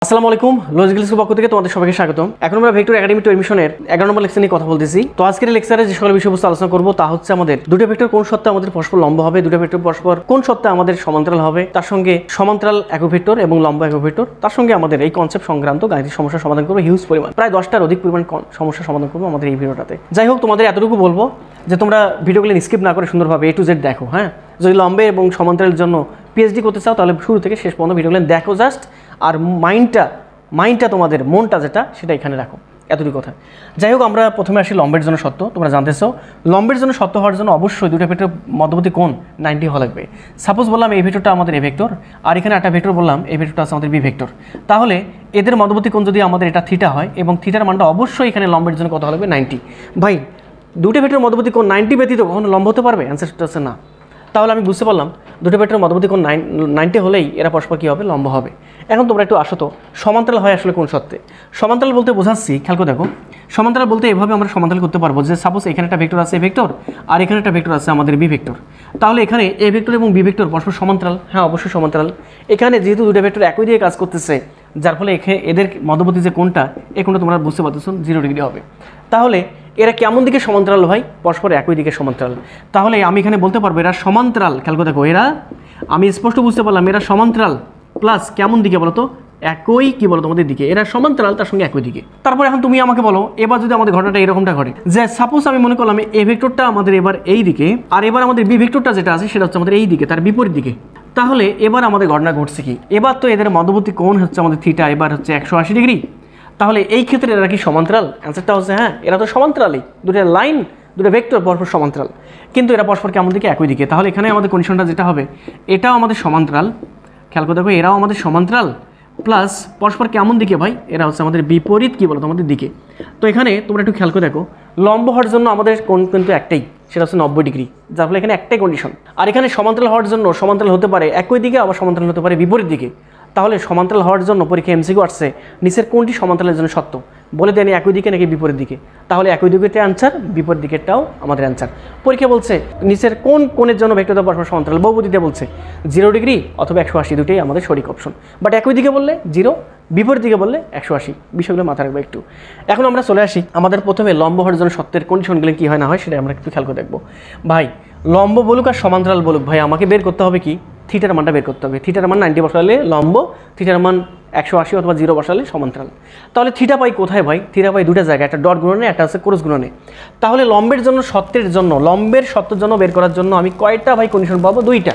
আসসালামু আলাইকুম, logical school পক্ষ থেকে তোমাদের সবাইকে স্বাগতম। এখন আমরা ভেক্টর একাডেমি টু এডমিশনের 11 নম্বর লেকচার নিয়ে কথা বলতেছি। তো আজকের লেকচারে যে সকল বিষয়বস্তু আলোচনা করব তা হচ্ছে আমাদের দুটো ভেক্টর কোন সত্ত্বে আমাদের পরস্পর লম্ব হবে, দুটো ভেক্টর পরস্পর কোন সত্ত্বে আমাদের সমান্তরাল হবে, তার সঙ্গে সমান্তরাল একক ভেক্টর এবং লম্ব একক ভেক্টর, তার সঙ্গে আমাদের এই কনসেপ্ট সংক্রান্ত গাণিতিক সমস্যার সমাধান করবো। হিউজ পরিমাণ, প্রায় 10টার অধিক পরিমাণ সমস্যার সমাধান করবো আমাদের এই ভিডিওটাতে। যাই হোক, তোমাদের এতটুকু বলবো যে তোমরা ভিডিওগুলো স্কিপ না করে সুন্দরভাবে A to Z দেখো। হ্যাঁ, যদি লম্বে এবং সমান্তরালের জন্য পিএইচডি করতে চাও তাহলে শুরু থেকে শেষ পর্যন্ত ভিডিওগুলো দেখো জাস্ট, আর মাইন্ডটা তোমাদের মনটা যেটা সেটা এখানে রাখো, এতটুকু কথা। যাই হোক, আমরা প্রথমে আসি লম্বের জন্য সত্য। তোমরা জানতেছো লম্বের জন্য সত্য হওয়ার জন্য অবশ্যই দুটো ভেক্টর মধ্যবর্তী কোণ 90 হওয়া লাগবে। সাপোজ বললাম এই ভেক্টরটা আমাদের এ ভেক্টর, আর এখানে একটা ভেক্টর বললাম এই ভেক্টরটা আছে আমাদের বি ভেক্টর। তাহলে এদের মধ্যবর্তী কোণ যদি আমাদের এটা থিটা হয় এবং থিটার মানটা অবশ্যই এখানে লম্বের জন্য কত লাগবে 90। ভাই, দুটো ভেক্টর মধ্যবর্তী কোণ 90 ব্যতীত কখনো লম্ব হতে পারবে? অ্যান্সারটা হচ্ছে না। তাহলে আমি বুঝতে পারলাম দুটো ভেক্টর মধ্যবর্তী কোণ 90 হলেই এরা পরস্পর কী হবে, লম্ব হবে। এখন তোমরা একটু আসো তো, সমান্তরাল হয় আসলে কোন সত্ত্বে? সমান্তরাল বলতে বোঝাচ্ছি, খেয়াল করে দেখো। সমান্তরাল বলতে এভাবে আমরা সমান্তরাল করতে পারবো যে সাপোজ এখানে একটা ভেক্টর আছে এ ভেক্টর, আর এখানে একটা ভেক্টর আছে আমাদের বি ভেক্টর। তাহলে এখানে এ ভেক্টর এবং বি ভেক্টর পরস্পর সমান্তরাল। হ্যাঁ, অবশ্যই সমান্তরাল। এখানে যেহেতু দুটো ভেক্টর একই দিয়ে কাজ করতেছে, যার ফলে এদের মধ্যবর্তী যে কোণটা, এই কোণটা তোমরা বুঝতে পারতেছো 0 ডিগ্রি হবে। তাহলে এরা কেমন দিকে সমান্তরাল ভাই? পরস্পর একই দিকে সমান্তরাল। তাহলে আমি এখানে বলতে পারবো এরা সমান্তরাল। খেয়াল করে দেখো, এরা আমি স্পষ্ট বুঝতে পারলাম এরা সমান্তরাল প্লাস কেমন দিকে বলো তো, একই কি বলো তোমাদের দিকে। এরা সমান্তরাল তার সঙ্গে একই দিকে। তারপর এখন তুমি আমাকে বলো, এবার যদি আমাদের ঘটনাটা এরকমটা ঘটে যে সাপোজ আমি মনে করলাম এ ভেক্টরটা আমাদের এবার এই দিকে, আর এবার আমাদের বি ভেক্টরটা যেটা আছে সেটা হচ্ছে আমাদের এই দিকে, তার বিপরীত দিকে। তাহলে এবার আমাদের ঘটনা ঘটছে কি, এবার তো এদের মধ্যবর্তী কোণ হচ্ছে আমাদের থিটা, এবার হচ্ছে 180 ডিগ্রি। তাহলে এই ক্ষেত্রে এরা কি সমান্তরাল? অ্যান্সারটা হচ্ছে হ্যাঁ, এরা তো সমান্তরালই। দুটো লাইন, দুটো ভেক্টর পরস্পর সমান্তরাল, কিন্তু এরা পরস্পর কেমন দিকে? একই দিকে। তাহলে এখানে আমাদের কন্ডিশনটা যেটা হবে, এটাও আমাদের সমান্তরাল। খেয়াল করে দেখো, এরাও আমাদের সমান্তরাল প্লাস পরস্পর কেমন দিকে ভাই? এরা হচ্ছে আমাদের বিপরীত কি বলো তোমাদের দিকে। তো এখানে তোমরা একটু খেয়াল করে দেখো, লম্ব হওয়ার জন্য আমাদের কোণ কিন্তু একটাই, সেটা হচ্ছে 90 ডিগ্রি, যার ফলে এখানে একটাই কন্ডিশন। আর এখানে সমান্তরাল হওয়ার জন্য সমান্তরাল হতে পারে একই দিকে, আবার সমান্তরাল হতে পারে বিপরীত দিকে। তাহলে সমান্তরাল হওয়ার জন্য পরীক্ষা এমসিকিউ আসছে, নিচের কোনটি সমান্তরালের জন্য সত্য বলে দেয়নি, একই দিকে নাকি বিপরীত দিকে। তাহলে একই দিকেরটা অ্যান্সার, বিপরীত দিকেরটাও আমাদের অ্যান্সার। পরীক্ষা বলছে নিচের কোন কোণের জন্য ভেক্টর পরস্পর সমান্তরাল, বহুপদীতে বলছে 0 ডিগ্রি অথবা 180, দুটোই আমাদের সঠিক অপশন। বাট একই দিকে বললে 0, বিপরীত দিকে বললে 180। বিষয়গুলো মাথায় রাখবো একটু। এখন আমরা চলে আসি আমাদের প্রথমে লম্ব হওয়ার জন্য সত্যের কন্ডিশনগুলো কী হয় না হয়, সেটা আমরা একটু খেয়াল করে দেখবো। ভাই, লম্ব বলুক আর সমান্তরাল বলুক, ভাই আমাকে বের করতে হবে কি, থিটার মানটা বের করতে হবে। থিটার মান 90 বসালে লম্ব, থিটার মান 180 অথবা 0 বসালে সমান্তরাল। তাহলে থিটা পাই কোথায় ভাই? থিটা পাই দুটো জায়গায়, একটা ডট গুণনে, একটা হচ্ছে ক্রস গুণনে। তাহলে লম্বের জন্য সত্যের জন্য, লম্বের সত্যের জন্য বের করার জন্য আমি কয়টা ভাই কন্ডিশন পাবো? 2টা,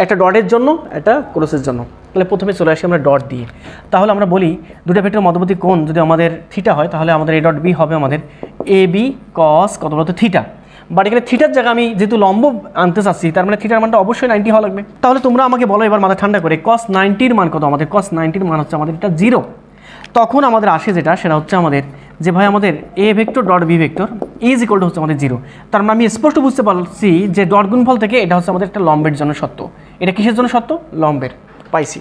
একটা ডটের জন্য, একটা ক্রসের জন্য। তাহলে প্রথমে চলে আসি আমরা ডট দিয়ে। তাহলে আমরা বলি দুটো ভেক্টর মধ্যবর্তী কোণ যদি আমাদের থিটা হয়, তাহলে আমাদের এ ডট বি হবে আমাদের এ বি কস কত বলতো থিটা। বাট এখানে থিটার জায়গা আমি যেহেতু লম্ব আনতে চাচ্ছি, তার মানে থিটার মানটা অবশ্যই 90 হওয়া লাগবে। তাহলে তোমরা আমাকে বলো এবার মাথা ঠান্ডা করে, cos 90-র মান কত? আমাদের cos 90-র মান হচ্ছে আমাদের এটা 0। তখন আমাদের আসে যেটা, সেটা হচ্ছে আমাদের যে ভাই আমাদের A vector dot B vector is equal to হচ্ছে আমাদের 0। তার মানে আমি স্পষ্ট বুঝতে পারছি যে ডট গুণফল থেকে এটা হচ্ছে আমাদের একটা লম্বের জন্য সত্য। এটা কিসের জন্য সত্য? লম্বের। পাইছি।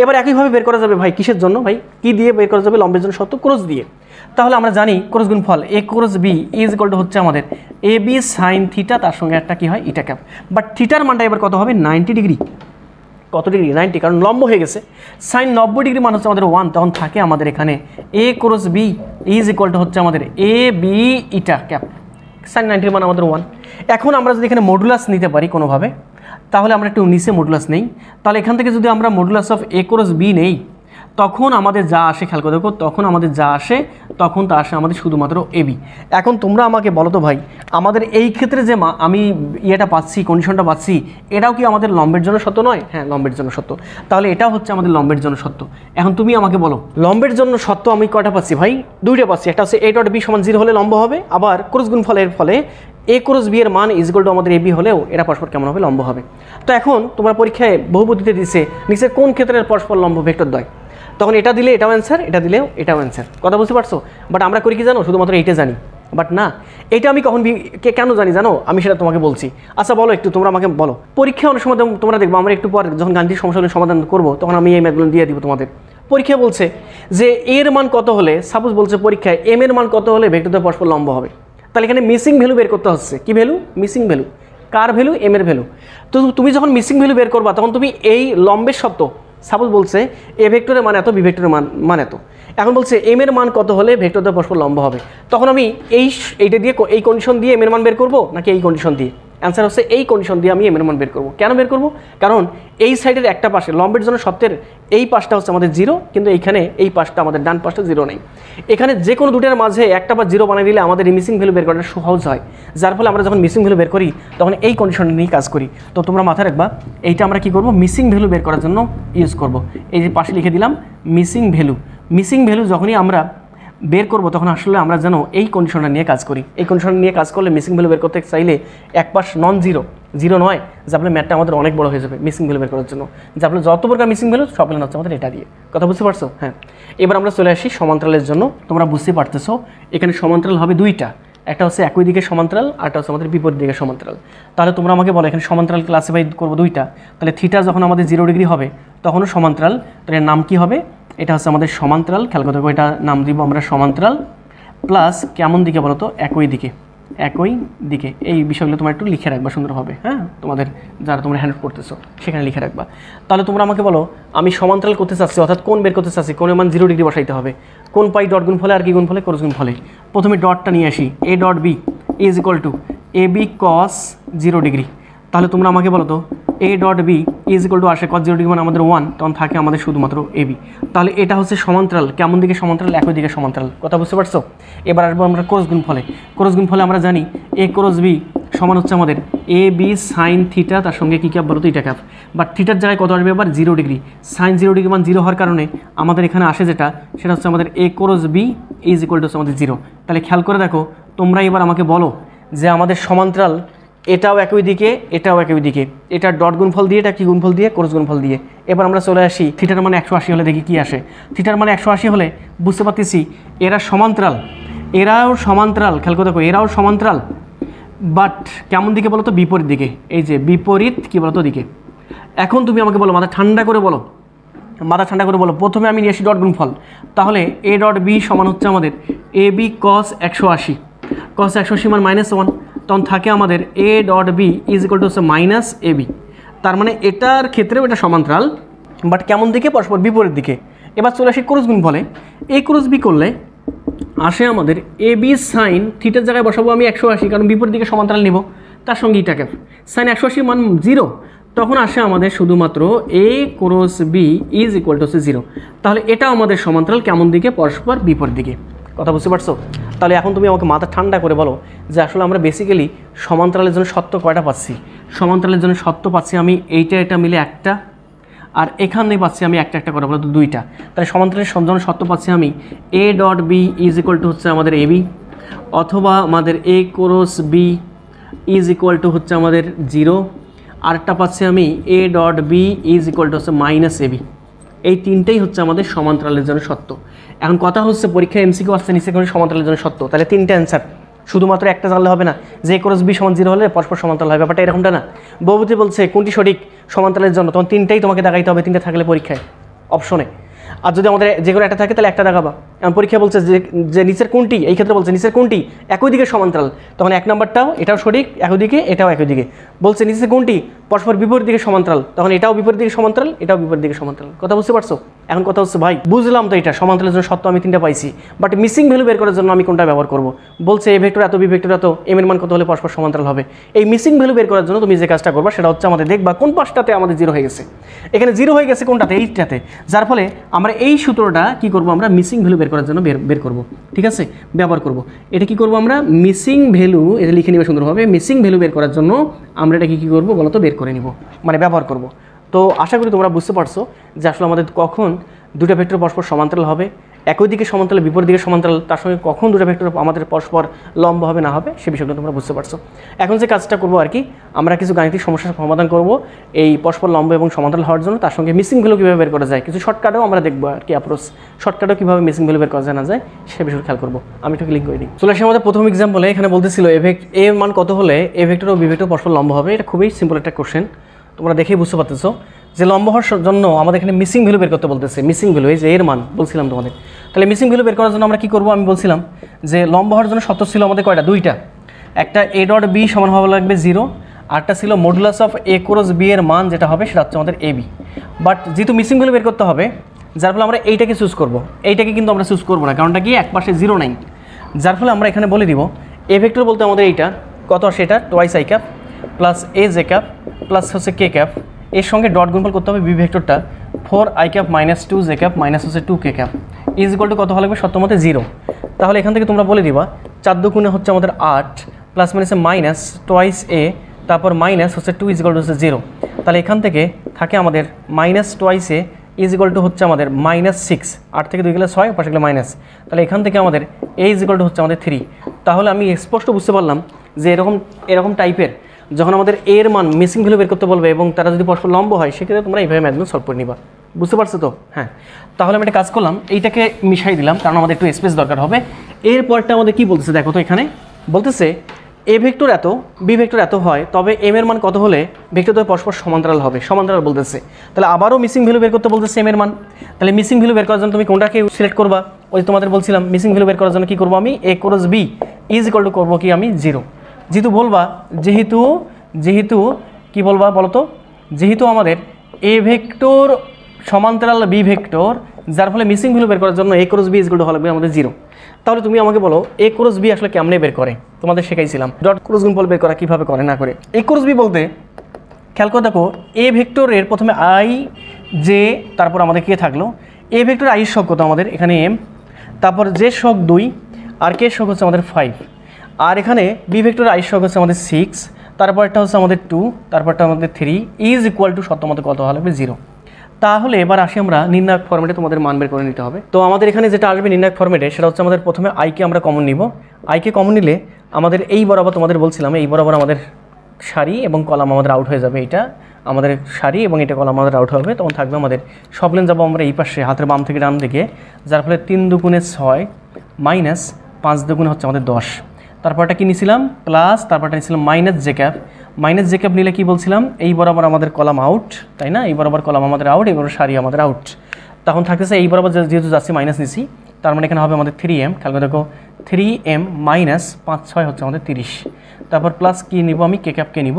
এবার একইভাবে বের করা যাবে ভাই কিসের জন্য? ভাই কি দিয়ে বের করা যাবে লম্বের জন্য সত্য? ক্রস দিয়ে। তাহলে আমরা জানি ক্রস গুণফল A cross B is equal to হচ্ছে আমাদের এ বি সাইন থিটা, তার সঙ্গে একটা কি হয় ইটা ক্যাপ। বাট থিটার মানটা এবার কত হবে? 90 ডিগ্রি। কত ডিগ্রি? 90, কারণ লম্ব হয়ে গেছে। সাইন 90 ডিগ্রি মান হচ্ছে আমাদের 1, তখন থাকে আমাদের এখানে A cross B is equal to হচ্ছে আমাদের এ বি ইটা ক্যাপ। সাইন 90-র মান আমাদের 1। এখন আমরা যদি এখানে মডুলাস নিতে পারি কোনোভাবে, তাহলে আমরা একটু নিচে মডুলাস নেই। তাহলে এখান থেকে যদি আমরা modulus of A cross B নেই, তখন আমাদের যা আসে, খেয়াল করে দেখো, তখন আমাদের যা আসে তখন তা আসে আমাদের শুধুমাত্র এবি। এখন তোমরা আমাকে বলো তো ভাই, আমাদের এই ক্ষেত্রে যে আমি ইয়েটা পাচ্ছি, কন্ডিশনটা পাচ্ছি, এটাও কি আমাদের লম্বের জন্য সত্য নয়? হ্যাঁ, লম্বের জন্য সত্য। তাহলে এটাও হচ্ছে আমাদের লম্বের জন্য সত্য। এখন তুমি আমাকে বলো লম্বের জন্য সত্য আমি কয়টা পাচ্ছি ভাই? 2টা পাচ্ছি। একটা হচ্ছে এ ডট বি সমান 0 হলে লম্ব হবে, আবার ক্রস গুণফলের ফলে এ ক্রস বি এর মান ইজ ইকুয়াল টু আমাদের এবি হলেও এরা পরস্পর কেমন হবে? লম্ব হবে। তো এখন তোমরা পরীক্ষায় বহুপদীতে দিচ্ছে নিচে কোন ক্ষেত্রের পরস্পর লম্ব ভেক্টর দ্বয়, তখন এটা দিলে এটাও অ্যান্সার, এটা দিলেও এটাও অ্যান্সার। কথা বুঝতে পারছো? বাট আমরা করি কি জানো, শুধুমাত্র এইটা জানি। বাট না, এটা আমি কখন কেন জানি জানো? আমি সেটা তোমাকে বলছি। আচ্ছা বলো একটু, তোমরা আমাকে বলো। পরীক্ষা অনেক সময় তোমরা দেখবো আমরা একটু পর যখন গাণিতিক সমস্যাগুলো সমাধান করবো, তখন আমি এই ম্যাথগুলো দিয়ে দিব তোমাদের। পরীক্ষা বলছে যে এর মান কত হলে, সাপোজ বলছে পরীক্ষায় এম এর মান কত হলে ভেক্টরদের পরস্পর লম্ব হবে। তাহলে এখানে মিসিং ভ্যালু বের করতে হচ্ছে। কি ভ্যালু? Missing value. কার ভ্যালু? এম এর ভ্যালু। তো তুমি যখন মিসিং ভ্যালু বের করবা, তখন তুমি এই লম্বের সত্য সাপোজ বলছে এ ভেক্টরের মান এত, বি ভেক্টরের মান এত। এখন বলছে এম এর মান কত হলে ভেক্টর দ্বয় পরস্পর লম্ব হবে। তখন আমি এইটা দিয়ে এই কন্ডিশন দিয়ে এম এর মান বের করবো নাকি এই কন্ডিশন দিয়ে? অ্যান্সার হচ্ছে এই কন্ডিশন দিয়ে আমি এম এর মান বের করবো। কেন বের করবো? কারণ এই সাইডের একটা পাশে লম্বের জন্য সত্যের এই পাশটা হচ্ছে আমাদের 0, কিন্তু এইখানে এই পাশটা আমাদের ডান পাশটা 0 নেই। এখানে যে কোনো দুটার মাঝে একটা বা 0 বানিয়ে দিলে আমাদের এই মিসিং ভ্যালু বের করাটা সহজ হয়, যার ফলে আমরা যখন মিসিং ভ্যালু বের করি তখন এই কন্ডিশন নিয়ে কাজ করি। তো তোমরা মাথায় রাখবা এইটা আমরা কি করব, মিসিং ভ্যালু বের করার জন্য ইউজ করব। এই যে পাশে লিখে দিলাম মিসিং ভ্যালু। মিসিং ভ্যালু যখনই আমরা বের করবো তখন আসলে আমরা যেন এই কন্ডিশনটা নিয়ে কাজ করি। এই কন্ডিশন নিয়ে কাজ করলে মিসিং ভ্যালু বের করতে চাইলে এক পাশ নন জিরো নয়, যার ফলে ম্যাথটা আমাদের অনেক বড় হয়ে যাবে মিসিং ভ্যালু বের করার জন্য। যার ফলে যত প্রকার মিসিং ভ্যালু সব মিলানো হচ্ছে আমাদের এটা দিয়ে। কথা বুঝতে পারছো? হ্যাঁ, এবার আমরা চলে আসি সমান্তরালের জন্য। তোমরা বুঝতে পারতেছো এখানে সমান্তরাল হবে দুইটা, একটা হচ্ছে একই দিকে সমান্তরাল, আরটা হচ্ছে আমাদের বিপরীত দিকে সমান্তরাল। তাহলে তোমরা আমাকে বলো এখানে সমান্তরাল ক্লাসিফাই করবো দুইটা, তাহলে থিটা যখন আমাদের 0 ডিগ্রি হবে তখনও সমান্তরাল, তাহলে নাম কি হবে? এটা হচ্ছে আমাদের সমান্তরাল। খেয়াল করতে হবে, এটা নাম দিব আমরা সমান্তরাল প্লাস কেমন দিকে বলো তো? একই দিকে। এই বিষয়গুলো তোমরা একটু লিখে রাখবা সুন্দরভাবে, হ্যাঁ, তোমাদের যারা তোমরা হ্যান্ড করতেছো সেখানে লিখে রাখবা। তাহলে তোমরা আমাকে বলো আমি সমান্তরাল করতে চাচ্ছি, অর্থাৎ কোণ বের করতে চাচ্ছি, কোণের মান 0 ডিগ্রি বসাইতে হবে। কোণ পাই ডট গুণ ফলে আর কি গুণ ফলে? ক্রস গুণ ফলে। প্রথমে ডটটা নিয়ে আসি, A dot B is equal to A B cos 0 degree. তাহলে তোমরা আমাকে বলো তো A dot B is equal to আসে কস 0 ডিগ্রি মানে আমাদের 1, তখন থাকে আমাদের শুধুমাত্র এ বি। তাহলে এটা হচ্ছে সমান্তরাল, কেমন দিকে সমান্তরাল? একই দিকে সমান্তরাল। কথা বুঝতে পারছো? এবার আসবো আমরা ক্রস গুণ ফলে। ক্রস গুণ ফলে আমরা জানি এ ক্রস বি সমান হচ্ছে আমাদের এ বি সাইন থিটা, তার সঙ্গে কী ক্যাপ বলো তো? ইটা ক্যাপ। বাট থিটার জায়গায় কত আসবে? আবার 0 ডিগ্রি। সাইন 0 ডিগ্রি মান 0 হওয়ার কারণে আমাদের এখানে আসে যেটা, সেটা হচ্ছে আমাদের A cross B is equal to হচ্ছে আমাদের 0। তাহলে খেয়াল করে দেখো তোমরা এবার আমাকে বলো যে আমাদের সমান্তরাল এটাও একই দিকে, এটাও একই দিকে, এটা ডট গুণফল দিয়ে, এটা কি গুণফল দিয়ে? ক্রস গুণফল দিয়ে। এবার আমরা চলে আসি থিটার মানে 180 হলে দেখি কি আসে। থিটার মানে 180 হলে বুঝতে পারতেছি এরা সমান্তরাল, এরাও সমান্তরাল। খেয়াল করে দেখো এরাও সমান্তরাল, বাট কেমন দিকে বলো তো? বিপরীত দিকে। এই যে বিপরীত কি বলো তো? দিকে। এখন তুমি আমাকে বলো, মাথা ঠান্ডা করে বলো, প্রথমে আমি নিয়ে আসি ডট গুণফল। তাহলে এ ডট বি সমান হচ্ছে আমাদের এ বি কস 180, কস 180 মান -1, তখন থাকে আমাদের A dot B is equal to হচ্ছে মাইনাস এ বি। তার মানে এটার ক্ষেত্রেও এটা সমান্তরাল, বাট কেমন দিকে? পরস্পর বিপরীত দিকে। এবার চলে আসি ক্রস গুণ ফলে। এই ক্রস বি করলে আসে আমাদের এ বি সাইন থিটার জায়গায় বসাবো আমি 180, কারণ বিপরীত দিকে সমান্তরাল নিব, তার সঙ্গে ইটা ক্যাপ। সাইন 180 মান 0, তখন আসে আমাদের শুধুমাত্র A cross B is equal to হচ্ছে 0। তাহলে এটা আমাদের সমান্তরাল, কেমন দিকে? পরস্পর বিপরীত দিকে। কথা বুঝতে পারছো? তাহলে এখন তুমি আমাকে মাথা ঠান্ডা করে বলো যে আসলে আমরা বেসিক্যালি সমান্তরালের জন্য সত্য কয়টা পাচ্ছি? সমান্তরালের জন্য সত্য পাচ্ছি আমি এটা মিলে একটা, আর এখানে পাচ্ছি আমি একটা করে বলো তো 2টা। তাহলে সমান্তরালের জন্য সত্য পাচ্ছি আমি A dot B is equal to হচ্ছে আমাদের এ বি, অথবা আমাদের A cross B is equal to হচ্ছে আমাদের 0, আরেকটা পাচ্ছি আমি A dot B is equal to হচ্ছে মাইনাস এ বি। এই তিনটেই হচ্ছে আমাদের সমান্তরালের জন্য সত্য। এখন কথা হচ্ছে পরীক্ষায় এমসিকিউ আসছে নিচে করে সমান্তরালের জন্য সত্য, তাহলে 3টে অ্যান্সার, শুধুমাত্র একটা জানলে হবে না যে ক্রস বি সমান 0 হলে পরস্পর সমান্তরাল হয়, ব্যাপারটা এরকমটা না। বহুপতি বলছে কোনটি সঠিক সমান্তরালের জন্য, তখন 3টেই তোমাকে দেখাইতে হবে, 3টে থাকলে পরীক্ষায় অপশনে। আর যদি আমাদের যে কোনো একটা থাকে তাহলে একটা দেখাবা। এখন পরীক্ষা বলছে যে নিচের কোনটি, এই ক্ষেত্রে বলছে নিচের কোনটি একই দিকে সমান্তরাল, তখন 1 নম্বরটাও এটাও সঠিক একই দিকে, এটাও একই দিকে। বলছে নিচের কোনটি পরস্পর বিপরীত দিকে সমান্তরাল, তখন এটাও বিপরীত দিকে সমান্তরাল, এটাও বিপরীত দিকে সমান্তরাল। কথা বুঝতে পারছো? এখন কথা হচ্ছে ভাই বুঝলাম তো এটা সমান্তরালের জন্য সত্য আমি 3টা পাইছি, বাট মিসিং ভ্যালু বের করার জন্য আমি কোনটা ব্যবহার করব? বলছে এ ভেক্টর এত, বি ভেক্টর এত, এম এর মান কত হলে পরস্পর সমান্তরাল হবে। এই মিসিং ভ্যালু বের করার জন্য তুমি যে কাজটা করবা সেটা হচ্ছে আমাদের দেখবা কোন পাশটাতে আমাদের 0 হয়ে গেছে। এখানে 0 হয়ে গেছে কোনটাতে? এইটাতে। যার ফলে আমরা এই সূত্রটা কি করব? আমরা মিসিং ভ্যালু বের করার জন্য বের করব, ঠিক আছে, ব্যবহার করব। এটা কি করব আমরা? মিসিং ভ্যালু, এটা লিখে নিবে সুন্দরভাবে। মিসিং ভ্যালু বের করার জন্য আমরা এটা কি করব বলো তো? বের করে নিব, মানে ব্যবহার করব। তো আশা করি তোমরা বুঝতে পারছো যে আসলে আমাদের কখন দুটো ভেক্টর পরস্পর সমান্তরাল হবে, একই দিকে সমান্তরাল বিপরীত দিকে সমান্তরাল, তার সঙ্গে কখন দুটো ভেক্টর আমাদের পরস্পর লম্ব হবে না হবে সে বিষয়টা তোমরা বুঝতে পারছো। এখন যে কাজটা করবো আর কি, আমরা কিছু গাণিতিক সমস্যার সমাধান করব এই পরস্পর লম্ব এবং সমান্তরাল হওয়ার জন্য, তার সঙ্গে মিসিং ভ্যালু কীভাবে বের করা যায়, কিছু শর্টকাটও আমরা দেখবো আর কি, অ্যাপ্রোচ শর্টকাটও কীভাবে মিসিং ভ্যালু বের করা জানা যায় সে বিষয়ে খেয়াল করবো। আমি একটু ক্লিক করে দিই। চলে আসি আমাদের প্রথম এক্সাম্পলে। এখানে বলতেছিল এ মান কত হলে এ ভেক্টর ও বি ভেক্টর পরস্পর লম্ব হবে। এটা খুবই সিম্পল একটা কোশ্চেন, তোমরা দেখেই বুঝতে পারতেছো যে লম্ব হওয়ার জন্য আমাদের এখানে মিসিং ভ্যালু বের করতে বলতেছে। মিসিং ভ্যালু এই যে এর মান বলছিলাম তোমাদের। তাহলে মিসিং ভ্যালু বের করার জন্য আমরা কি করব? আমি বলছিলাম যে লম্ব হওয়ার জন্য শর্ত ছিল আমাদের কয়টা? 2টা। একটা এ ডট বি সমান হওয়া লাগবে 0, আরটা ছিল modulus of A cross B এর মান যেটা হবে সেটা হচ্ছে আমাদের এ বি। বাট যেহেতু মিসিং ভ্যালু বের করতে হবে, যার ফলে আমরা এইটাকে চুজ করব। এইটাকে কিন্তু আমরা চুজ করবো না, কারণটা কি এক পাশে 0 নাই, যার ফলে আমরা এখানে বলে দিব এ ভেক্টর বলতে আমাদের এইটা কত আসে, এটা twice I cap plus A J cap plus হচ্ছে কে ক্যাপ, এর সঙ্গে ডট গুণফল করতে হবে বি ভেক্টরটা 4 I cap minus 2 J cap minus হচ্ছে 2 K cap is equal to কত হলে লাগবে সত্য মতে 0। তাহলে এখান থেকে তোমরা বলে দিবা 4 দুগুণে হচ্ছে আমাদের 8 প্লাস মাইনাসে মাইনাস টোয়াইস এ, তারপর মাইনাস হচ্ছে 2 ইজ ইকুয়াল টু হচ্ছে 0। তাহলে এখান থেকে থাকে আমাদের minus twice A is equal to হচ্ছে আমাদের মাইনাস 6, 8 থেকে 2 গেলে 6, পাশে গেলে মাইনাস, তাহলে এখান থেকে আমাদের এ ইজ ইকুয়াল টু হচ্ছে আমাদের 3। তাহলে আমি স্পষ্ট বুঝতে পারলাম যে এরকম টাইপের যখন আমাদের এর মান মিসিং ভ্যালু বের করতে বলবে এবং তারা যদি পরস্পর লম্ব হয়, সেক্ষেত্রে তোমরা এইভাবে ম্যাথগুলো সলভ করে নিবা। বুঝতে পারছো তো? হ্যাঁ, তাহলে আমি একটা কাজ করলাম, এইটাকে মিশাই দিলাম কারণ আমাদের একটু স্পেস দরকার হবে। এরপরটা আমাদের কি বলতেছে দেখো তো, এখানে বলতেছে এ ভেক্টর এত বি ভেক্টর এত হয়, তবে এম এর মান কত হলে ভেক্টর দ্বয় পরস্পর সমান্তরাল হবে, সমান্তরাল বলতেছে। তাহলে আবারও মিসিং ভ্যালু বের করতে বলতেছে এম এর মান। তাহলে মিসিং ভ্যালু বের করার জন্য তুমি কোনটাকে সিলেক্ট করবা? ওই তোমাদের বলছিলাম মিসিং ভ্যালু বের করার জন্য কি করবো আমি, A cross B is equal to করবো কি আমি 0। যেহেতু বলবা যেহেতু কি বলবা বলো তো, যেহেতু আমাদের এ ভেক্টর সমান্তরাল বি ভেক্টর, যার ফলে মিসিং ভ্যালু বের করার জন্য A cross B is equal to হলে আমাদের 0। তাহলে তুমি আমাকে বলো এ ক্রস বি আসলে কেমনে বের করে, তোমাদের শেখাইছিলাম ডট ক্রস গুণফল বের করা কীভাবে করে না করে। এ ক্রস বি বলতে খেয়াল করে দেখো, এ ভেক্টরের প্রথমে আই জে, তারপর আমাদের কে থাকলো এ ভেক্টর আই শক কত আমাদের এখানে এম, তারপর জে শক 2 আর কে শক হচ্ছে আমাদের 5, আর এখানে বি ভেক্টর আই শক হচ্ছে আমাদের 6, তারপরটা হচ্ছে আমাদের 2, তারপরটা আমাদের 3 ইজ ইকুয়াল টু সত্য মতো কত হলে 0। তাহলে এবার আসি আমরা নির্ণায়ক ফর্মেটে তোমাদের মান বের করে নিতে হবে। তো আমাদের এখানে যেটা আসবে নির্ণায়ক ফর্মেটে, সেটা হচ্ছে আমাদের প্রথমে আইকে আমরা কমন নিব। আইকে কমন নিলে আমাদের এই বরাবর তোমাদের বলছিলাম, এই বরাবর আমাদের সারি এবং কলাম আমাদের আউট হয়ে যাবে। এটা আমাদের সারি এবং এটা কলাম আমাদের আউট হবে, তখন থাকবে আমাদের সব লেন যাবো আমরা এই পাশে হাতের বাম থেকে ডান দিকে, যার ফলে 3 দুগুণে 6 মাইনাস 5 দুগুণে হচ্ছে আমাদের 10, তারপরটা কি নিয়েছিলাম প্লাস, তারপরটা নিয়েছিলাম minus J cap. Minus J cap নিলে কি বলছিলাম, এই বরাবর আমাদের কলাম আউট, তাই না, এই বরাবর কলাম আমাদের আউট, এই বরাবর সারি আমাদের আউট। তখন থাকতেছে এই বরাবর যেহেতু যাচ্ছি মাইনাস নিছি, তার মানে এখানে হবে আমাদের 3m, খেয়াল করে দেখো 3m মাইনাস 5 6 হচ্ছে আমাদের 30, তারপর প্লাস কি নিব আমি কে ক্যাপকে নিব।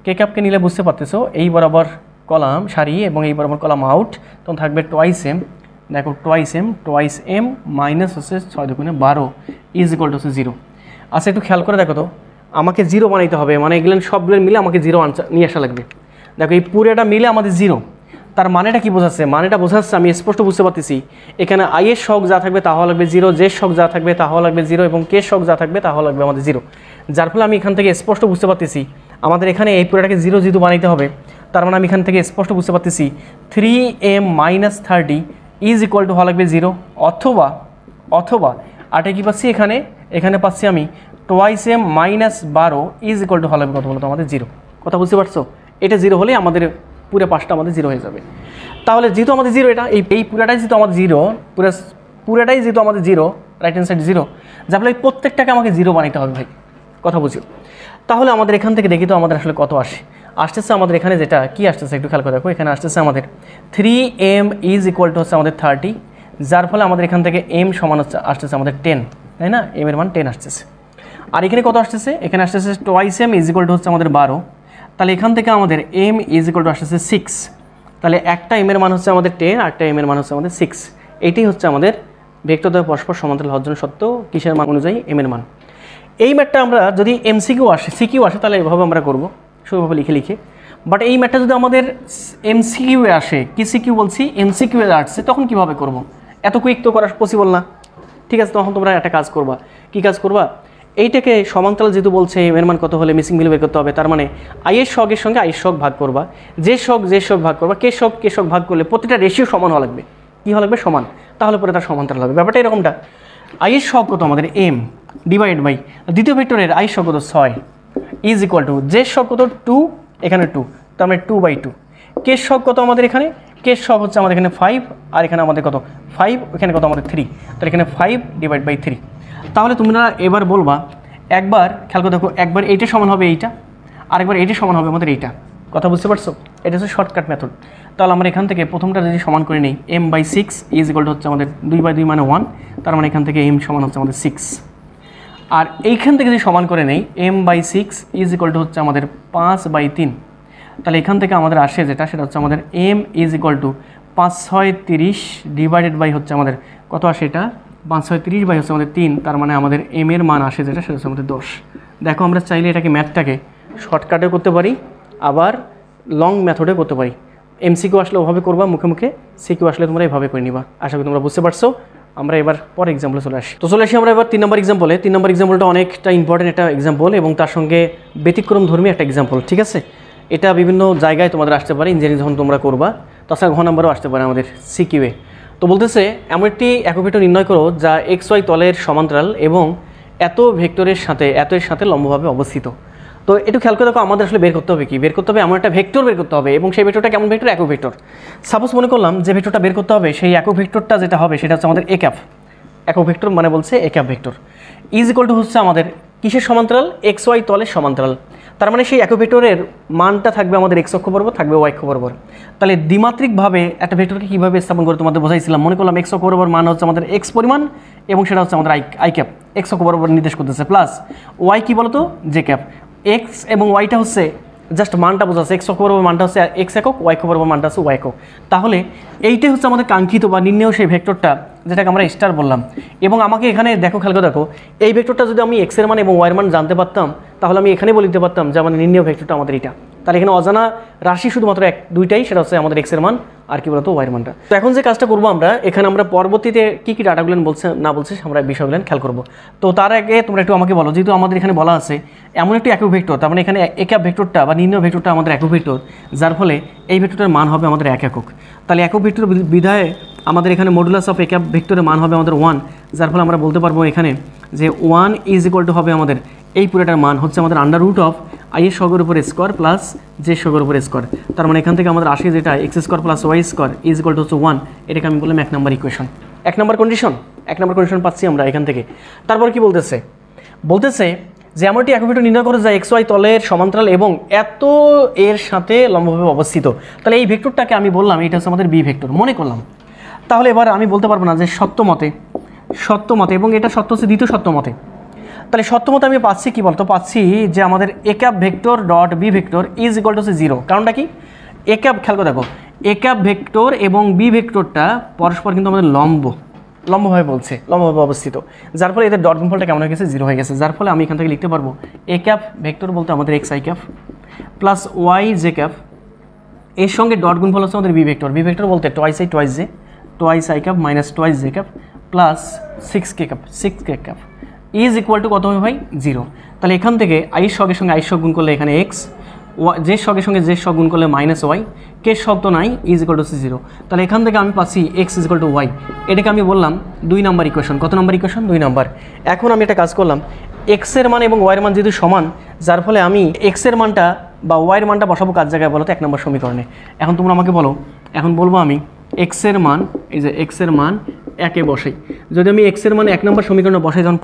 কে ক্যাপকে নিলে বুঝতে পারতেছো এই বরাবর কলাম সারি এবং এই বরাবর কলাম আউট, তখন থাকবে টোয়াইস এম, দেখো টোয়াইস এম মাইনাস হচ্ছে 6 দুগুণে 12 ইজ ইকুয়াল টু হচ্ছে 0। আচ্ছা একটু খেয়াল করে দেখো তো, আমাকে 0 বানাইতে হবে, মানে এগুলো সবগুলো মিলে আমাকে 0 নিয়ে আসা লাগবে। দেখো এই পুরোটা মিলে আমাদের 0, তার মানেটা কি বোঝাচ্ছে, মানেটা বোঝাচ্ছে আমি স্পষ্ট বুঝতে পারতেছি এখানে আই এর শক যা থাকবে তা হওয়া লাগবে 0, জে শক যা থাকবে তা হওয়া লাগবে 0 এবং কে শক যা থাকবে তা হওয়া লাগবে আমাদের 0, যার ফলে আমি এখান থেকে স্পষ্ট বুঝতে পারতেছি আমাদের এখানে এই পুরোটাকে 0 যেহেতু বানাইতে হবে, তার মানে আমি এখান থেকে স্পষ্ট বুঝতে পারতেছি 3m minus 30 is equal to হওয়া লাগবে 0, অথবা আটে কি পাচ্ছি এখানে পাচ্ছি আমি twice M minus 12 is equal to হওয়া লাগবে কত বলতো আমাদের 0। কথা বুঝতে পারছো? এটা 0 হলে আমাদের পুরো পাশটা আমাদের 0 হয়ে যাবে। তাহলে যেহেতু আমাদের 0, এটা এই পুরাটাই যেহেতু আমাদের 0, পুরাটাই যেহেতু আমাদের 0, রাইট হ্যান্ড সাইড 0, যার ফলে প্রত্যেকটাকে আমাকে 0 বানাইতে হবে ভাই, কথা বুঝিও। তাহলে আমাদের এখান থেকে দেখি তো আমাদের আসলে কত আসতেছে আমাদের এখানে যেটা কি আসতেছে একটু খেয়াল করে দেখো, এখানে আসতেছে আমাদের 3m ইজ ইকুয়াল টু হচ্ছে আমাদের 30, যার ফলে আমাদের এখান থেকে m সমান হচ্ছে আসতেছে আমাদের 10, তাই না, m এর মান 10 আসতেছে। আর এখানে কত আসতেছে, এখানে আসতেছে twice m is equal to হচ্ছে আমাদের 12, তাহলে এখান থেকে আমাদের m ইজ ইকুয়াল টু আসতেছে 6, তাহলে একটা m এর মান হচ্ছে আমাদের 10 আর একটা m এর মান হচ্ছে আমাদের 6। এটাই হচ্ছে আমাদের ভেক্টর দ্বয় পরস্পর সমান্তরাল হওয়ার জন্য সত্য কিসের মান অনুযায়ী m এর মান। এই ম্যাথটা আমরা যদি সিকিউ আসে তাহলে এভাবে আমরা করবো শুধুভাবে লিখে, বাট এই ম্যাথটা যদি আমাদের MCQ আসে, কি সিকিউ বলছি MCQ আসছে, তখন কিভাবে করব? এত কুইক তো করা পসিবল না। ঠিক আছে, তখন তোমরা একটা কাজ করবা, কি কাজ করবা, এইটাকে সমান্তরাল যেহেতু বলছে এর মান কত হলে মিসিং ভ্যালু বের করতে হবে, তার মানে আই এর শকের সঙ্গে আই শক ভাগ করবা, যে শক ভাগ করবা, কে শক ভাগ করলে প্রতিটা রেশিও সমান হওয়া লাগবে, কী হওয়া লাগবে সমান, তাহলে পরে তার সমান্তরাল হবে। ব্যাপারটা এরকমটা, আই এর শক কত আমাদের m ডিভাইড বাই দ্বিতীয় ভেক্টরের আই শক কত 6 ইজ ইকুয়াল টু জে শক কত 2, এখানে 2, তার মানে 2/2, কে শক কত আমাদের এখানে, কে শক হচ্ছে আমাদের এখানে 5 আর এখানে আমাদের কত 5, এখানে কত আমাদের 3, তাহলে এখানে 5 ডিভাইড বাই 3। তাহলে তোমরা এবার বলবা, একবার খেয়াল করে দেখো, একবার এইটা সমান হবে এইটা, আরেকবার এইটা সমান হবে আমাদের এইটা, কথা বুঝতে পারছো? এটা হচ্ছে শর্টকাট মেথড। তাহলে আমরা এখান থেকে প্রথমটা যদি সমান করে নিই, m/6 ইজ ইকুয়াল টু হচ্ছে আমাদের 2/2 মানে 1, তার মানে এখান থেকে m সমান হচ্ছে আমাদের 6, আর এইখান থেকে যদি সমান করে নেই m/6 ইজ ইকুয়াল টু হচ্ছে আমাদের 5/3, তাহলে এখান থেকে আমাদের আসে যেটা সেটা হচ্ছে আমাদের m is equal to 5 6 30 divided by হচ্ছে আমাদের কত আসে, এটা 5 6 30 বাই হচ্ছে আমাদের 3, তার মানে আমাদের m এর মান আসে যেটা সেটা হচ্ছে আমাদের 10। দেখো আমরা চাইলে এটাকে ম্যাথটাকে শর্টকাটে করতে পারি, আবার লং মেথডে করতে পারি। এমসিকিউ আসলে ওভাবে করবা মুখে মুখে, সিকিউ আসলে তোমরা এইভাবে করে নিবা। আশা করি তোমরা বুঝতে পারছো। আমরা এবার পর এক্সাম্পলে চলে আসি। তো চলে আসি আমরা এবার 3 নম্বর এক্সাম্পলে। 3 নম্বর এক্সাম্পলটা অনেকটা ইম্পর্টেন্ট একটা এক্সাম্পল এবং তার সঙ্গে ব্যতিক্রম ধর্মী একটা এক্সাম্পল, ঠিক আছে। এটা বিভিন্ন জায়গায় তোমাদের আসতে পারে, ইঞ্জিনিয়ারিং যখন তোমরা করবা, তাছাড়া ঘ নাম্বারও আসতে পারে আমাদের সিকিউয়ে। তো বলতেছে এমন একটি একক ভেক্টর নির্ণয় করো যা এক্স ওয়াই তলের সমান্তরাল এবং এত ভেক্টরের সাথে এর সাথে লম্বভাবে অবস্থিত। তো একটু খেয়াল করে দেখো, আমাদের আসলে বের করতে হবে কি, বের করতে হবে এমন একটা ভেক্টর বের করতে হবে, এবং সেই ভেক্টরটা কেমন ভেক্টর, একক ভেক্টর। সাপোজ মনে করলাম যে ভেক্টরটা বের করতে হবে, সেই একক ভেক্টরটা যেটা হবে সেটা হচ্ছে আমাদের এ ক্যাপ। একক ভেক্টর মানে বলছে A cap vector is equal to হচ্ছে আমাদের কিসের সমান্তরাল, এক্স ওয়াই তলের সমান্তরাল। তার মানে সেই একক ভেক্টরের মানটা থাকবে আমাদের এক্স অক্ষ বরাবর, থাকবে ওয়াই অক্ষ বরাবর। তাহলে দ্বিমাত্রিকভাবে একটা ভেক্টরকে কীভাবে স্থাপন করে তোমাদের বোঝাইছিলাম। মনে করলাম এক্স অক্ষ বরাবর মান হচ্ছে আমাদের এক্স পরিমাণ, এবং সেটা হচ্ছে আমাদের আই ক্যাপ, এক্স অক্ষ বরাবর নির্দেশ করতেছে, প্লাস ওয়াই কী বলতো, জে ক্যাপ। এক্স এবং ওয়াইটা হচ্ছে জাস্ট মানটা বোঝাচ্ছে, এক্স অক্ষ বরাবর মানটা হচ্ছে এক্স একক, ওয়াই অক্ষ বরাবর মানটা হচ্ছে ওয়াই একক। তাহলে এইটাই হচ্ছে আমাদের কাঙ্ক্ষিত বা নির্ণেয় সেই ভেক্টরটা, যেটাকে আমরা স্টার বললাম। এবং আমাকে এখানে দেখো, খেয়াল করে দেখো, এই ভেক্টরটা যদি আমি এক্সের মান এবং ওয়াইয়ের মান জানতে পারতাম, তাহলে আমি এখানে বলে দিতে পারতাম যে আমাদের নির্ণেয় ভেক্টরটা আমাদের এটা। তাহলে এখানে অজানা রাশি শুধুমাত্র দুইটাই, সেটা হচ্ছে আমাদের এক্সের মান আর কি বলতো ওয়াইয়ের মানটা। তো এখন যে কাজটা করবো আমরা, এখানে আমরা পরবর্তীতে কী কী ডাটাগুলো বলছে না বলছে আমরা বিষয়গুলো খেয়াল করবো। তো তার আগে তোমরা একটু আমাকে বলো, যেহেতু আমাদের এখানে বলা আছে এমন একটি একক ভেক্টর, তার মানে এখানে একক ভেক্টরটা বা নির্ণেয় ভেক্টরটা আমাদের একক ভেক্টর, যার ফলে এই ভেক্টরটার মান হবে আমাদের এক একক। তাহলে একক ভেক্টর বিধায় আমাদের এখানে মডুলাস অফ একক ভেক্টরের মান হবে আমাদের 1, যার ফলে আমরা বলতে পারবো এখানে যে 1 ইজ ইকুয়াল টু হবে আমাদের এই পুরোটার মান হচ্ছে আমাদের আন্ডার রুট অফ আই এর সগের উপর স্কোয়ার প্লাস জে সগের উপর স্কোয়ার। তার মানে এখান থেকে আমাদের আসে যেটা X square plus Y square is equal to হচ্ছে 1। এটাকে আমি বললাম 1 number equation, 1 number condition. 1 number condition পাচ্ছি আমরা এখান থেকে। তারপর কি বলতেছে যে এমন একটি একক ভেক্টর নির্ণয় করে যা এক্স ওয়াই তলের সমান্তরাল এবং এত এর সাথে লম্বভাবে অবস্থিত। তাহলে এই ভেক্টরটাকে আমি বললাম এটা হচ্ছে আমাদের বি ভেক্টর মনে করলাম। তাহলে এবার আমি বলতে পারবো না যে সত্য মতে এবং এটা সত্য হচ্ছে দ্বিতীয় সত্য মতে। তাহলে সত্য মতে আমি পাচ্ছি কি বলতো, পাচ্ছি যে আমাদের A cap vector dot B vector is equal to 0। কারণটা কি, এ ক্যাপ খেয়াল করে দেখো, এ ক্যাপ ভেক্টর এবং বি ভেক্টরটা পরস্পর কিন্তু আমাদের লম্বভাবে বলছে, লম্বভাবে অবস্থিত, যার ফলে এদের ডট গুণফলটা কেমন হয়ে গেছে, 0 হয়ে গেছে। যার ফলে আমি এখান থেকে লিখতে পারবো এ ক্যাপ ভেক্টর বলতে আমাদের X I cap plus Y J cap, এর সঙ্গে ডট গুণফল হচ্ছে আমাদের বি ভেক্টর বলতে twice J twice I cap minus twice J cap plus 6 K cap is equal to কত হবে ভাই, 0। তাহলে এখান থেকে আইয়ের সঙ্গে আইয়ের সঙ্গ গুণ করলে এখানে এক্স, যে সঙ্গে যে সঙ্গ গুণ করলে মাইনাস ওয়াই, কে শব্দ নাই, ইজ ইকুয়াল টু 0। তাহলে এখান থেকে আমি পাচ্ছি X is equal to Y. এটাকে আমি বললাম 2 নম্বর ইকুয়েশন। কত নম্বর ইকুয়েশন, 2 নম্বর। এখন আমি একটা কাজ করলাম, এক্সের মান এবং ওয়াইয়ের মান যেহেতু সমান, যার ফলে আমি এক্সের মানটা বা ওয়াইয়ের মানটা বসাবো কার জায়গায় বলো তো, 1 নম্বর সমীকরণে। এখন তোমরা আমাকে বলো, এখন বলবো আমি এক্সের মান, এই যে এক্সের মান একে বসাই। যদি আমি এক্সের মান 1 নম্বর সমীকরণে বসাই, যখন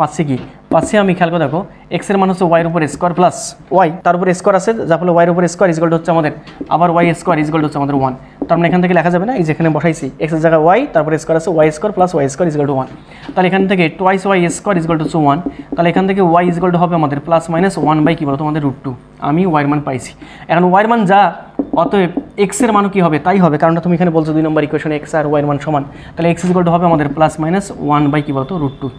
পাচ্ছি আমি খেয়াল করে দেখো, এক্সের মান হচ্ছে ওয়াইয়ের উপর স্কোয়ার প্লাস ওয়াই, তার উপর স্কোয়ার আছে, যার ফলে ওয়াইয়ের উপর স্কোয়ার ইজগল হচ্ছে আমাদের আবার ওয়াই স্কোয়ার ইজগল হচ্ছে আমাদের 1। তার মানে এখান থেকে লেখা যাবে না, এই যেখানে বসাইছি এক্সের জায়গায় ওয়াই, তারপর স্কোয়ার আছে Y square plus Y square is equal to 1। তাহলে এখান থেকে twice Y square is equal to 1। তাহলে এখান থেকে ওয়াই ইজগল টু হবে আমাদের প্লাস মাইনাস 1 বাই কি বলো তোমাদের √2। আমি ওয়াইয়ের মান পাইছি। এখন ওয়াইয়ের মান যা, অতএব এক্সের মানও কী হবে, তাই হবে, কারণটা তুমি এখানে বলছো 2 নম্বর ইকুয়েশনে এক্স আর ওয়াইয়ের মান সমান। তাহলে এক্স ইজগল টু হবে আমাদের প্লাস মাইনাস 1 বাই কি বলতো √2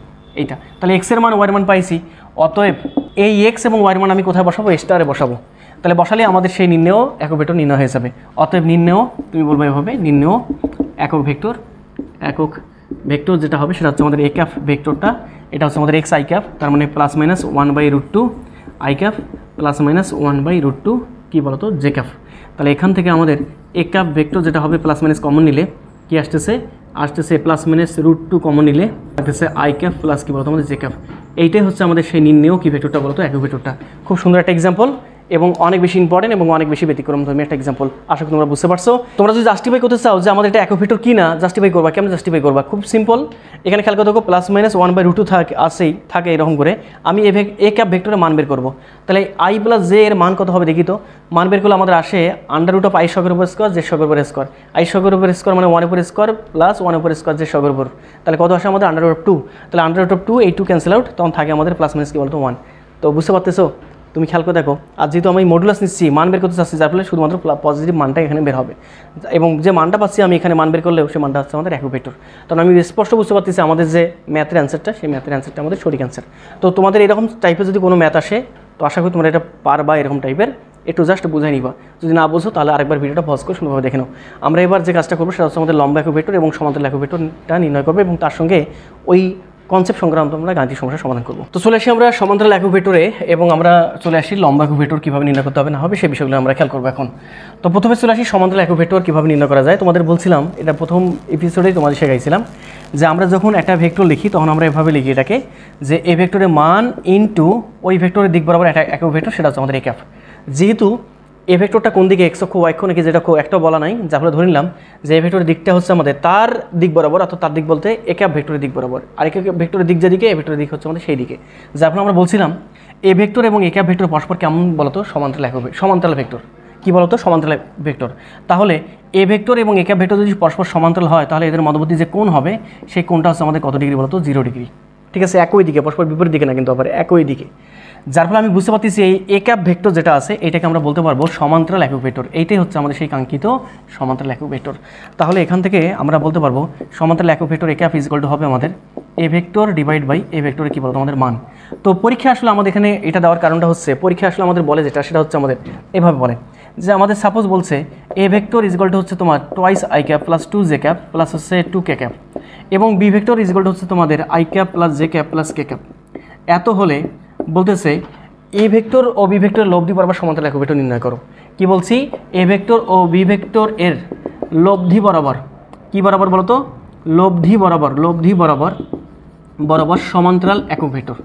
এইটা। তাহলে এক্সের মান ওয়াইয়ের মান পাইছি, অতএব এই এক্স এবং ওয়াইয়ের মান আমি কোথায় বসাবো, স্টারে বসাবো। তাহলে বসালে আমাদের সেই নির্ণেয় একক ভেক্টর নির্ণয় হয়ে যাবে। অতএব নির্ণেয় তুমি বলবো এভাবে, নির্ণেয় একক ভেক্টর যেটা হবে সেটা হচ্ছে আমাদের এ ক্যাপ ভেক্টরটা, এটা হচ্ছে আমাদের এক্স আই ক্যাপ, তার মানে plus minus 1 by √2 I cap plus minus 1 by √2 কী বলতো জে ক্যাপ। তাহলে এখান থেকে আমাদের এ ক্যাপ ভেক্টর যেটা হবে প্লাস মাইনাস কমন নিলে কি আসতেছে প্লাস মাইনাস √2 কমন নিলে আসতেছে আই ক্যাপ প্লাস কী বলতো আমাদের জে ক্যাপ। এইটাই হচ্ছে আমাদের সেই নির্ণেয় কী ভেক্টরটা বলতো, একক ভেক্টরটা। খুব সুন্দর একটা এক্সাম্পল এবং অনেক বেশি ইম্পর্টেন্ট এবং অনেক বেশি ব্যতিক্রমধর্মী একটা এক্সাম্পল। আশা করি তোমরা বুঝতে পারছো। তোমরা যদি জাস্টিফাই করতে চাও যে আমাদের এটা একক ভেক্টর কি না, জাস্টিফাই করবা, কেমন জাস্টিফাই করবা, খুব সিম্পল। এখানে খেয়াল করে দেখো প্লাস মাইনাস 1 বাই √2 থাকে এরকম করে। আমি এ ক্যাপ ভেক্টরের মান বের করবো। তাহলে আই প্লাস জে এর মান কত হবে দেখি তো। মান বের করলে আমাদের আসে আন্ডার রুট অফ আই সগের উপর স্কোয়ার জে সগের উপর স্কোয়ার। আই সগের উপর স্কোয়ার মানে 1 উপর স্কোয়ার প্লাস 1 উপর স্কোয়ার জে সগের উপর। তাহলে কত আসে আমাদের আন্ডার রুট অফ 2। তাহলে আন্ডার রুট অফ 2 এই 2 ক্যান্সেল আউট, তখন থাকে আমাদের প্লাস মাইনাস কি বলতো 1। তো বুঝতে পারতেছো তুমি খেয়াল করে দেখো, আর যেহেতু আমি মডুলাস নিচ্ছি, মান বের করতে চাচ্ছি, যার ফলে শুধুমাত্র পজিটিভ মানটা এখানে বের হবে, এবং যে মানটা পাচ্ছি আমি এখানে মান বের করলেও সেই মানটা হচ্ছে আমাদের একক ভেক্টর। তখন আমি স্পষ্ট বুঝতে পারতেছি আমাদের যে ম্যাথের অ্যান্সারটা, সেই ম্যাথের অ্যান্সারটা আমাদের সঠিক অ্যান্সার। তো তোমাদের এরকম টাইপের যদি কোনো ম্যাথ আসে, তো আশা করি তোমরা এটা পারবা এরকম টাইপের, একটু জাস্ট বুঝাই নিবা। যদি না বুঝো তাহলে আরেকবার ভিডিওটা পজ করে সুন্দরভাবে দেখে নাও। আমরা এবার যে কাজটা করবো সেটা হচ্ছে আমাদের লম্বা একক ভেক্টর এবং সমান্তরাল একক ভেক্টরটা নির্ণয় করবো, এবং তার সঙ্গে ওই কনসেপ্ট সংক্রান্ত আমরা গাণিতিক সমস্যার সমাধান করবো। তো চলে আসি আমরা সমান্তরাল একক ভেক্টরে, এবং আমরা চলে আসি লম্বা একক ভেক্টর কীভাবে নির্ণয় করতে হবে না হবে সেই বিষয়গুলো আমরা খেয়াল করবো এখন। তো প্রথমে চলে আসি সমান্তরাল একক ভেক্টর কীভাবে নির্ণয় করা যায়। তোমাদের বলছিলাম, এটা প্রথম এপিসোডেই তোমাদের শেখাইছিলাম যে আমরা যখন একটা ভেক্টর লিখি তখন আমরা এভাবে লিখি এটাকে, যে এই ভেক্টরের মান ইনটু ওই ভেক্টরের দিক বরাবর একটা একক ভেক্টর, সেটা হচ্ছে আমাদের এ ক্যাপ। যেহেতু এই ভেক্টরটা কোন দিকে এক্স অক্ষ ওয়াই অক্ষ নাকি যেটা একটাও বলা নাই, যার ফলে ধরে নিলাম যে এই ভেক্টরের দিকটা হচ্ছে আমাদের তার দিক বরাবর, অর্থাৎ তার দিক বলতে এ ক্যাপ ভেক্টরের দিক বরাবর, আর এ ক্যাপ ভেক্টরের দিক যেদিকে এ ভেক্টরের দিক হচ্ছে আমাদের সেই দিকে। যার ফলে আমরা বলছিলাম এ ভেক্টর এবং এ ক্যাপ ভেক্টর পরস্পর কেমন বলতো, সমান্তরাল ভেক্টর। কি বলতো, সমান্তরাল ভেক্টর। তাহলে এ ভেক্টর এবং এ ক্যাপ ভেক্টর যদি পরস্পর সমান্তরাল হয়, তাহলে এদের মধ্যবর্তী যে কোণ হবে সেই কোণটা হচ্ছে আমাদের কত ডিগ্রি বলতো, 0 ডিগ্রি। ঠিক আছে, একই দিকে, পরস্পর বিপরীত দিকে না কিন্তু, আবার একই দিকে। যার ফলে আমি বুঝতে পারতেছি এই এ ক্যাপ ভেক্টর যেটা আছে এটাকে আমরা বলতে পারবো সমান্তরাল একক ভেক্টর। এইটাই হচ্ছে আমাদের সেই কাঙ্ক্ষিত সমান্তরাল একক ভেক্টর। তাহলে এখান থেকে আমরা বলতে পারবো সমান্তরাল একক vector A cap is equal to হবে আমাদের এ ভেক্টর ডিভাইড বাই এ ভেক্টরে কী বলতো আমাদের মান। তো পরীক্ষা আসলে আমাদের এখানে এটা দেওয়ার কারণটা হচ্ছে, পরীক্ষা আসলে আমাদের বলে যেটা সেটা হচ্ছে আমাদের এভাবে বলে যে আমাদের সাপোজ বলছে A vector is equal to হচ্ছে তোমার twice I cap plus 2 J cap plus হচ্ছে 2 কে ক্যাপ, এবং B vector is equal to হচ্ছে তোমাদের I cap plus J cap plus K cap. এত হলে বলতেছে এ ভেক্টর ও বি ভেক্টর লব্ধি বরাবর সমান্তরাল একক ভেক্টর নির্ণয় করো। কি বলছি, এ ভেক্টর ও বি ভেক্টর এর লব্ধি বরাবর, কি বরাবর বলো তো, লব্ধি বরাবর সমান্তরাল একক ভেক্টর।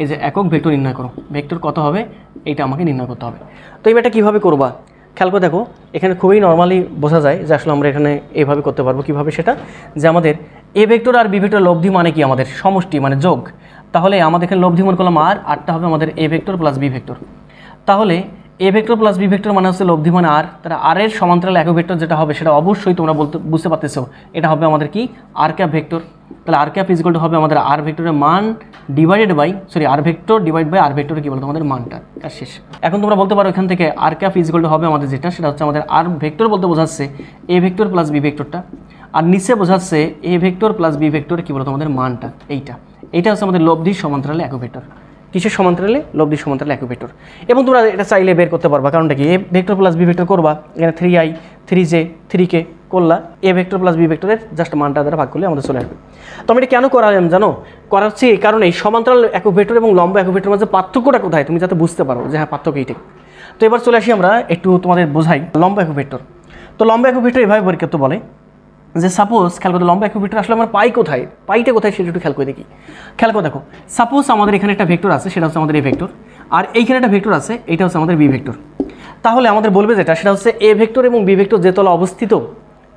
এই যে একক ভেক্টর নির্ণয় করো, ভেক্টর কত হবে এইটা আমাকে নির্ণয় করতে হবে। তো এই এটা কীভাবে করবা খেয়াল করে দেখো, এখানে খুবই নর্মালি বোঝা যায় যে আসলে আমরা এখানে এইভাবে করতে পারবো। কীভাবে সেটা, যে আমাদের এ ভেক্টর আর বি ভেক্টর লব্ধি মানে কি, আমাদের সমষ্টি মানে যোগ। তাহলে আমাদের এখানে লব্ধি মনে করলাম আর, আরটা হবে আমাদের A vector plus B vector. তাহলে A vector plus B vector মানে হচ্ছে লব্ধি মানে আর, তারা আর এর সমান্তরাল একক ভেক্টর যেটা হবে সেটা অবশ্যই তোমরা বুঝতে পারতেছো, এটা হবে আমাদের কি আর ক্যাপ ভেক্টর। তাহলে R cap is equal to হবে আমাদের আর ভেক্টরের মান divided by R vector divide by R ভেক্টরে কি বলতো আমাদের মানটা, কাজ শেষ। এখন তোমরা বলতে পারো এখান থেকে আর ক্যাপ ইজ ইকুয়াল টু হবে আমাদের যেটা, সেটা হচ্ছে আমাদের আর ভেক্টর বলতে বোঝাচ্ছে এ ভেক্টর প্লাস বি ভেক্টরটা, আর নিচে বোঝাচ্ছে এ ভেক্টর প্লাস বি ভেক্টরে কি বলতো আমাদের মানটা, এইটা হচ্ছে আমাদের লব্ধি সমান্তরাল একক ভেক্টর। কিসের সমান্তরালে, লব্ধি সমান্তরাল একক ভেক্টর। এবং তোমরা এটা চাইলে বের করতে পারবা, কারণটা কি, A vector plus B vector করবা, এখানে 3i 3j 3k করলা, এ ভেক্টর প্লাস বি ভেক্টরের জাস্ট মানটা দ্বারা ভাগ করলে আমাদের চলে আসবে। তো আমি এটা কেন করালাম জানো, করা হচ্ছে এই কারণে সমান্তরাল একক ভেক্টর এবং লম্বা একক ভেক্টরের মাঝে পার্থক্যটা কোথায় তুমি যাতে বুঝতে পারো যে হ্যাঁ পার্থক্য এইটাই। তো এবার চলে আসি আমরা একটু তোমাদের বোঝাই লম্বা একক ভেক্টর। তো লম্বা একক ভেক্টর এভাবে বের করতে বলে যে সাপোজ খেয়াল করে লম্বা একক ভেক্টর আসলে আমার পাইটা কোথায় সেটা একটু খেয়াল করে দেখি। খেয়াল করে দেখো, সাপোজ আমাদের এখানে একটা ভেক্টর আছে, সেটা হচ্ছে আমাদের এ ভেক্টর, আর এইখানে একটা ভেক্টর আছে, এটা হচ্ছে আমাদের বি ভেক্টর। তাহলে আমাদের বলবে যেটা সেটা হচ্ছে এ ভেক্টর এবং বি ভেক্টর যে তলে অবস্থিত,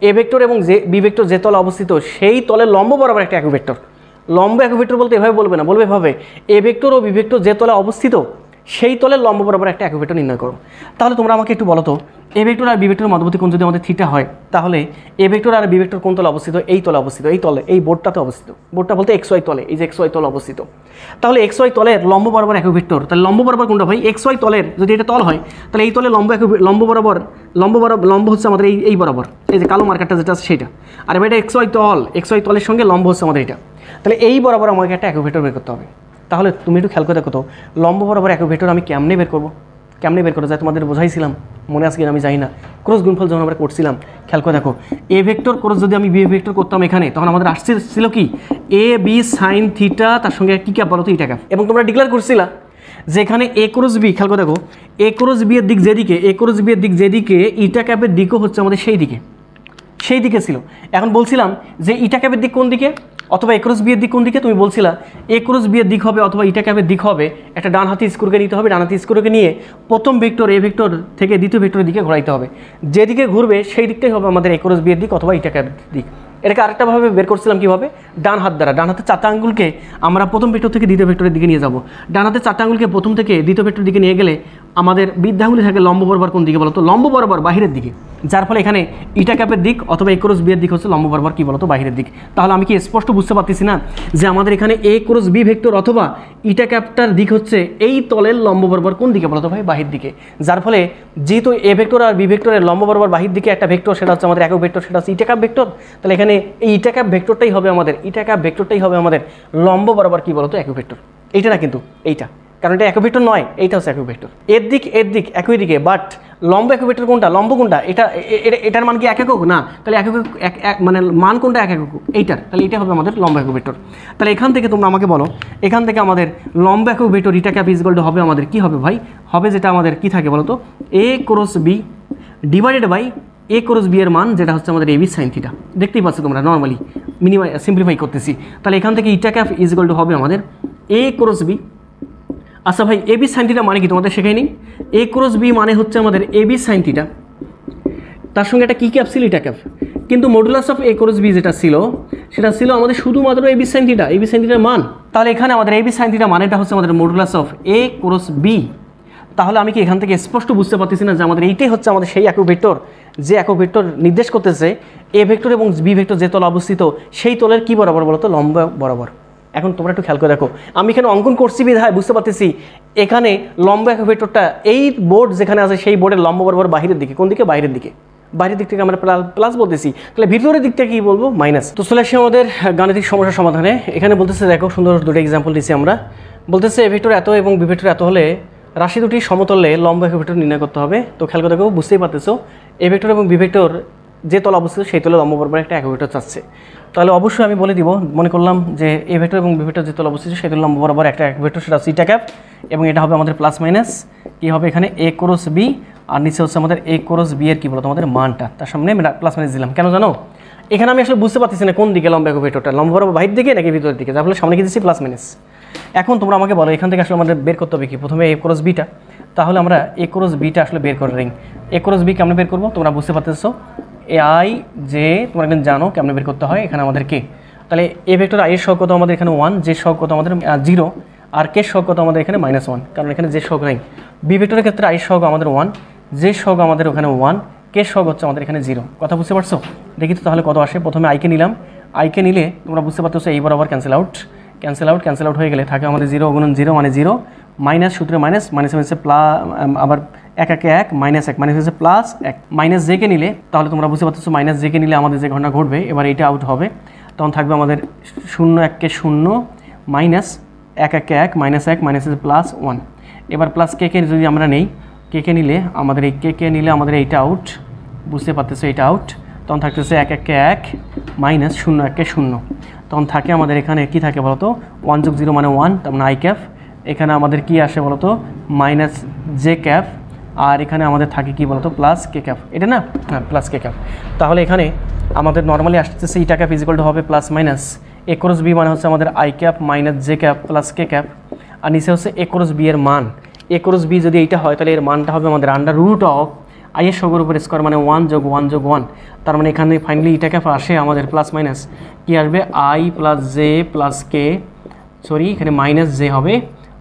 এ ভেক্টর এবং যে বি ভেক্টর যে তলে অবস্থিত সেই তলের লম্ব বরাবর একটা একক ভেক্টর। লম্ব একক ভেক্টর বলতে এভাবে বলবে না, বলবে এভাবে এ ভেক্টর ও বি ভেক্টর যে তলে অবস্থিত সেই তলের লম্ব বরাবর একটা একক ভেক্টর নির্ণয় করো। তাহলে তোমরা আমাকে একটু বলো তো, এ ভেক্টর আর বি ভেক্টরের মধ্যবর্তী কোণ যদি আমাদের থিটা হয়, তাহলে এ ভেক্টর আর বি ভেক্টর কোন তলে অবস্থিত, এই তলে অবস্থিত, এই তলে, এই বোর্ডটাতে অবস্থিত, বোর্ডটা বলতে এক্স ওয়াই তলে, এই যে এক্স ওয়াই তলে অবস্থিত। তাহলে এক্স ওয়াই তলের লম্ব বরাবর একক ভেক্টর, তাহলে লম্ব বরাবর কোনটা ভাই, এক্স ওয়াই তলের যদি এটা তল হয় তাহলে এই তলে লম্ব হচ্ছে আমাদের এই বরাবর, এই যে কালো মার্কারটা যেটা আছে সেটা, আর এবার এটা এক্স ওয়াই তলের সঙ্গে লম্ব হচ্ছে আমাদের এটা। তাহলে এই বরাবর আমাকে একটা একক ভেক্টর বের করতে হবে। তাহলে তুমি একটু খেয়াল করে দেখো তো, লম্ব বরাবর একক ভেক্টর আমি কেমনে বের করবো, যায় তোমাদের বোঝাইছিলাম, মনে আছে কিনা আমি জানি না, ক্রস গুণফল যখন আমরা করছিলাম। খেয়াল করে দেখো, এ ভেক্টর ক্রস যদি আমি বি ভেক্টর করতাম এখানে, তখন আমাদের আসছিল কি এ বি সাইন থিটা, তার সঙ্গে কি ক্যাপ বলো তো ইটা ক্যাপ, এবং তোমরা ডিক্লেয়ার করছিলা যে এখানে এ ক্রস বি, খেয়াল করে দেখো এ ক্রস বি এর দিক যেদিকে, ইটা ক্যাপের দিকও হচ্ছে আমাদের সেই দিকে ছিল। এখন বলছিলাম যে ইটা ক্যাপের দিক কোন দিকে, অথবা এ ক্রস বি এর দিক কোন দিকে, তুমি বলছিলা এ ক্রস বি এর দিক হবে অথবা ইটা ক্যাপের দিক হবে, একটা ডান হাতি স্ক্রুকে নিতে হবে, ডান হাতি স্ক্রুকে নিয়ে প্রথম ভেক্টর এ ভেক্টর থেকে দ্বিতীয় ভেক্টরের দিকে ঘোরাইতে হবে, যেদিকে ঘুরবে সেই দিকটাই হবে আমাদের এ ক্রস বি এর দিক অথবা ইটা ক্যাপের দিক। এটাকে আরেকটাভাবে বের করছিলাম কীভাবে, ডান হাতের 4টে আঙ্গুলকে আমরা প্রথম ভেক্টর থেকে দ্বিতীয় ভেক্টরের দিকে নিয়ে যাব, ডান হাতের 4টে আঙ্গুলকে প্রথম থেকে দ্বিতীয় ভেক্টরের দিকে নিয়ে গেলে আমাদের বিদ্যাগুলি থাকে লম্ব বরাবর কোন দিকে বলতো, লম্ব বরাবর বাহিরের দিকে, যার ফলে এখানে ইটা ক্যাপের দিক অথবা এ ক্রস বি এর দিক হচ্ছে লম্ব বরাবর কি বলতো বাহিরের দিক। তাহলে আমি কি স্পষ্ট বুঝতে পারতেছি না যে আমাদের এখানে এ ক্রস বি ভেক্টর অথবা ইটা ক্যাপটার দিক হচ্ছে এই তলের লম্ব বরাবর কোন দিকে বলতো ভাই, বাহির দিকে। যার ফলে যেহেতু এ ভেক্টর আর বি ভেক্টরের লম্ব বরাবর বাহির দিকে একটা ভেক্টর, সেটা হচ্ছে আমাদের একক ভেক্টর, সেটা হচ্ছে ইটা ক্যাপ ভেক্টর। তাহলে এখানে এই ইটা ক্যাপ ভেক্টরটাই হবে আমাদের, ইটা ক্যাপ ভেক্টরটাই হবে আমাদের লম্ব বরাবর কি বলতো একক ভেক্টর। এইটা না কিন্তু এইটা, কারণ এটা একক ভেক্টর নয়, এইটা হচ্ছে একক ভেক্টর। এর দিক একই দিকে, বাট লম্ব একক ভেক্টর কোনটা, লম্ব কোনটা, এটার মান কি এক একক না, তাহলে এক একক মানে মান কোনটা এক একক এইটার, তাহলে এটা হবে আমাদের লম্ব একক ভেক্টর। তাহলে এখান থেকে তোমরা আমাকে বলো, এখান থেকে আমাদের লম্ব একক vector eta cap is equal to হবে আমাদের কি হবে ভাই, হবে যেটা আমাদের কি থাকে বলো তো, A cross B divided by A cross B এর মান, যেটা হচ্ছে আমাদের এবি সাইন থিটা। দেখতেই পাচ্ছ তোমরা, নর্মালি সিম্পলিফাই করতেছি। তাহলে এখান থেকে ইটা ক্যাপ ইজ ইকুয়াল টু হবে আমাদের এ ক্রস বি। আচ্ছা ভাই, এবি সাইন থিটা মানে কি তোমাদের শেখাই নি? এ ক্রস বি মানে হচ্ছে আমাদের এবি সাইন থিটা, তার সঙ্গে একটা কি ক্যাপ ছিল, ইটা ক্যাপ। কিন্তু modulus of A cross B যেটা ছিল, সেটা ছিল আমাদের শুধুমাত্র AB sine theta, AB sine থিটার মান। তাহলে এখানে আমাদের এবি সাইন থিটা মানেটা হচ্ছে আমাদের modulus of A cross B. তাহলে আমি কি এখান থেকে স্পষ্ট বুঝতে পারতেছি না যে আমাদের এইটাই হচ্ছে আমাদের সেই একক ভেক্টর, যে একক ভেক্টর নির্দেশ করতেছে এ ভেক্টর এবং বি ভেক্টর যে তলে অবস্থিত, সেই তলের কি বরাবর বলতো, লম্ব বরাবর। এখন তোমরা একটু খেয়াল করে দেখো, আমি এখানে অঙ্কন করছি বিধায় বুঝতে পারতেছি এখানে লম্ব একক ভেক্টরটা এই বোর্ড যেখানে আছে সেই বোর্ডের লম্ব বরাবর বাহিরের দিকে, কোন দিকে, বাইরের দিকে। বাইরের দিক থেকে আমরা প্লাস বলতেছি, তাহলে ভিতরের দিকটা কি বলবো, মাইনাস। তো চলে আসি আমাদের গাণিতিক সমস্যার সমাধানে। এখানে বলতেছে দেখো, সুন্দর দুটো এক্সাম্পল দিচ্ছি আমরা। বলতেছে এ ভেক্টর এত এবং বি ভেক্টর এত হলে রাশি দুটি সমতলে লম্ব একক ভেক্টর নির্ণয় করতে হবে। তো খেয়াল করে দেখো, বুঝতেই পারতেছো এ ভেক্টর এবং বি ভেক্টর যে তল অবস্থিত সেই তলে লম্ব বরাবর একটা একক ভেক্টর চাচ্ছে। তাহলে অবশ্যই আমি বলে দিব, মনে করলাম যে এ ভেক্টর এবং বি ভেক্টর যে তল অবস্থিত সেই তলে লম্ব বরাবর একটা একক ভেক্টর, সেটা হচ্ছে ইটা ক্যাপ, এবং এটা হবে আমাদের প্লাস মাইনাস কি হবে এখানে এ ক্রস বি, আর নিচে হচ্ছে আমাদের এ ক্রস বি এর কি বলতো আমাদের মানটা, তার সামনে প্লাস মাইনাস দিলাম। কেন জানো, এখানে আমি আসলে বুঝতে পারতেছি না কোন দিকে লম্ব একক ভেক্টরটা, লম্ব বরাবর বাহির দিকে নাকি ভিতরের দিকে, যার ফলে সামনে কি দিচ্ছি প্লাস মাইনাস। এখন তোমরা আমাকে বলো এখান থেকে আসলে আমাদের বের করতে হবে কি, প্রথমে এ ক্রস বিটা। তাহলে আমরা এ ক্রস বিটা আসলে বের করে নিই। এ ক্রস বি কেমন বের করবো তোমরা বুঝতে পারতেছো, এ আই যে তোমরা একদিন জানো কেমন বের করতে হয়। এখানে আমাদের কে, তাহলে এ ভেক্টর আই এর সহগ কত আমাদের এখানে 1, যে সহগ কত আমাদের 0, আর কে সহগ কত আমাদের এখানে -1, কারণ এখানে যে সহগ নাই। বি ভেক্টরের ক্ষেত্রে আই সহগ আমাদের 1, যে সহগ আমাদের ওখানে 1, কে সহগ হচ্ছে আমাদের এখানে 0। কথা বুঝতে পারছো? দেখি তো তাহলে কত আসে। প্রথমে আইকে নিলাম, আইকে নিলে তোমরা বুঝতে পারতেছো এই বরাবর ক্যান্সেল আউট হয়ে গেলে থাকে আমাদের 0 গুণন 0 মানে 0, মাইনাস সূত্রে মাইনাস হচ্ছে প্লাস, আবার 1 1 1 -1 মাইনাস হচ্ছে প্লাস 1, মাইনাস জেকে নিলে তাহলে তোমরা বুঝতে পারতেছো মাইনাস জেকে নিলে আমাদের যে ঘটনা ঘটবে, এবার এটা আউট হবে, তখন থাকবে আমাদের 0 1 কে 0 মাইনাস 1 1 1 -1 মাইনাস হচ্ছে প্লাস 1। এবার প্লাস কে কে যদি আমরা নেই, কে কে নিলে আমাদের এই কে কে নিলে আমাদের এইটা আউট, বুঝতে পারতেছো এটা আউট, তখন থাকতেছে 1 1 কে 1 মাইনাস 0 1 কে 0, তখন থাকে আমাদের এখানে কি থাকে বলতো 1 + 0 মানে 1, তার মানে আই ক্যাপ। এখানে আমাদের কি আসে বলতো মাইনাস জে ক্যাপ, আর এখানে আমাদের থাকে কি বলতো প্লাস কে ক্যাপ, এটা না, হ্যাঁ প্লাস কে ক্যাপ। তাহলে এখানে আমাদের নর্মালি আসতেছে ইটা ক্যাপ ইজ ইকুয়াল টু হবে plus minus A cross B মানে হচ্ছে আমাদের I cap minus J cap plus K cap, আর নিচে হচ্ছে এ ক্রস বি এর মান। এ ক্রস বি যদি এইটা হয় তাহলে এর মানটা হবে আমাদের আন্ডার রুট অফ আই এর সহগের উপর স্কোয়ার মানে 1 + 1 + 1, তার মানে এখানে ফাইনালি ইটা ক্যাপ আসে আমাদের প্লাস মাইনাস কি আসবে I plus J plus K, sorry এখানে মাইনাস জে হবে,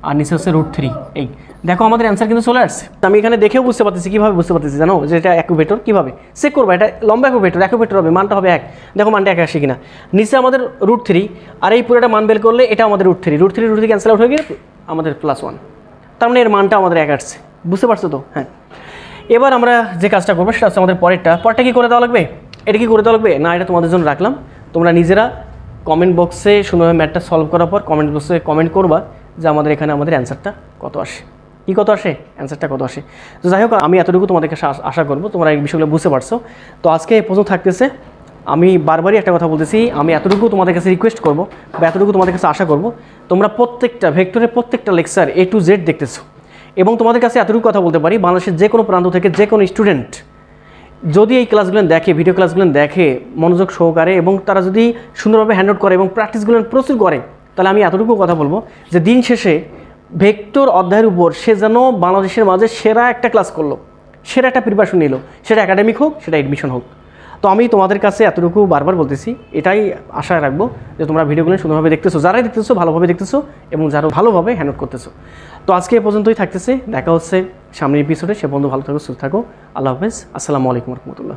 আর নিচে হচ্ছে √3। এই দেখো আমাদের অ্যান্সার কিন্তু চলে আসছে। আমি এখানে দেখেও বুঝতে পারতেছি, কীভাবে বুঝতে পারতেছি জানো, যে এটা একক ভেক্টর। কীভাবে চেক করবো, এটা লম্বা একক ভেক্টর হবে, মানটা হবে 1, দেখো মানটা 1 আসে কিনা। নিচে আমাদের √3, আর এই পুরোটা মান বের করলে এটা আমাদের √3 ক্যান্সেল আউট হয়ে গিয়ে আমাদের +1, তার মানে এর মানটা আমাদের 1 আসছে। বুঝতে পারছো তো? হ্যাঁ, এবার আমরা যে কাজটা করবো সেটা হচ্ছে আমাদের পরেরটা কি করে দেওয়া লাগবে, এটা কি করে দেওয়া লাগবে না, এটা তোমাদের জন্য রাখলাম। তোমরা নিজেরা কমেন্ট বক্সে সুন্দরভাবে ম্যাথটা সলভ করার পর কমেন্ট বক্সে কমেন্ট করবা যে আমাদের এখানে আমাদের অ্যান্সারটা কত আসে, কত আসে, অ্যান্সারটা কত আসে। তো যাই হোক, আমি এতটুকু তোমাদের কাছে আশা করবো তোমরা এই বিষয়গুলো বুঝতে পারছো। তো আজকে এই পর্যন্ত থাকতেছে। আমি বারবারই একটা কথা বলতেছি, আমি এতটুকু তোমাদের কাছে রিকোয়েস্ট করবো বা এতটুকু তোমাদের কাছে আশা করবো, তোমরা প্রত্যেকটা ভেক্টরের প্রত্যেকটা লেকচার A to Z দেখতেছো, এবং তোমাদের কাছে এতটুকু কথা বলতে পারি, বাংলাদেশের যে কোনো প্রান্ত থেকে যে কোনো স্টুডেন্ট যদি এই ক্লাসগুলো দেখে, ভিডিও ক্লাসগুলো দেখে মনোযোগ সহকারে, এবং তারা যদি সুন্দরভাবে হ্যান্ড আউট করে এবং প্র্যাকটিসগুলো প্রচুর করে, তাহলে আমি এতটুকু কথা বলবো যে দিন শেষে ভেক্টর অধ্যায়ের উপর সে যেন বাংলাদেশের মাঝে সেরা একটা ক্লাস করলো, সেরা একটা প্রিপারেশন নিল, সেটা একাডেমিক হোক, সেটা এডমিশন হোক। তো আমি তোমাদের কাছে এতটুকু বারবার বলতেছি, এটাই আশা রাখবো যে তোমরা ভিডিওগুলো সুন্দরভাবে দেখতেছো, যারাই দেখতেছো ভালোভাবে দেখতেছো এবং যারা ভালোভাবে হ্যান্ডআউট করতেছো। তো আজকে এ পর্যন্তই থাকতেছে, দেখা হচ্ছে সামনের এপিসোডে। সে বন্ধু ভালো থাকো, সুস্থ থাকো, আল্লাহ হাফেজ, আসসালামু আলাইকুম রহমতুল্লাহ।